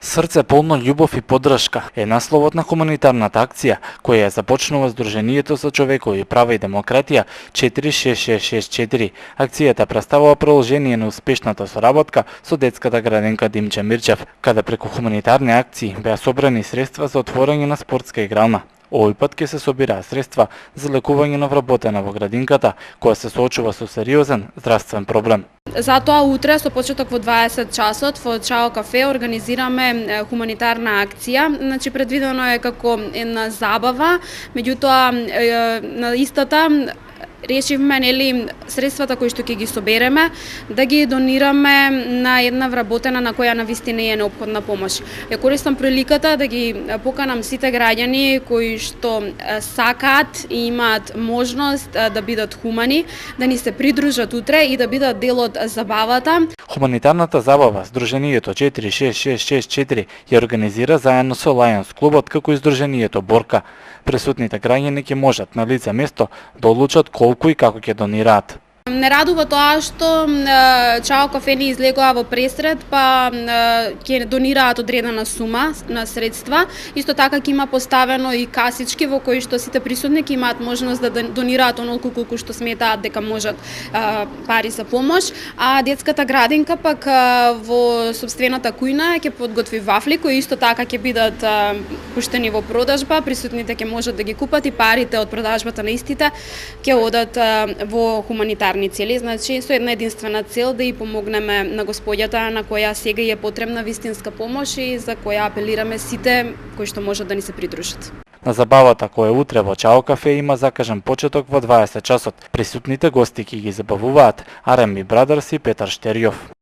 Срце полно љубов и поддршка е насловот на хуманитарната акција која ја започнува Сдруженијето за човекови права и демократија 46664. Акцијата представува продолжение на успешната соработка со детската градинка Димче Мирчев, каде преку хуманитарни акции беа собрани средства за отворање на спортска игрална. Овој пат ќе се собираа средства за лекување на вработена во градинката, која се соочува со сериозен здравствен проблем. Затоа утре со почеток во 20 часот во Чао кафе организираме хуманитарна акција. Значи предвидено е како една забава, меѓутоа на истата решивме средствата кои што ќе ги собереме да ги донираме на една вработена на која навистина е неопходна помош. Ја користам приликата да ги поканам сите граѓани кои што сакаат и имаат можност да бидат хумани, да ни се придружат утре и да бидат дел од забавата. Хуманитарната забава Сдруженијето 46664 ја организира заедно со Лајонс клубот како и Сдруженијето Борка. Присутните граѓани ќе можат на лице место да одлучат колку и како ќе донираат. Не радува тоа што Чао кафе ни излегува во пресред, па ќе донираат одредена сума на средства. Исто така ќе има поставено и касички во кои што сите присутни ќе имаат можност да донираат онолку колку што сметаат дека можат пари за помош, а детската градинка пак во сопствената кујна ќе подготви вафли кои исто така ќе бидат пуштени во продажба. Присутните ќе можат да ги купат и парите од продажбата на истите ќе одат во хуманитарни цели, значи со една единствена цел да и помогнеме на господјата на која сега е потребна вистинска помош и за која апелираме сите кои што можат да ни се придружат. На забавата која утре во Чао кафе има закажан почеток во 20 часот. Присутните гости ќе ги забавуваат R&B Brothers и Петар Штерјов.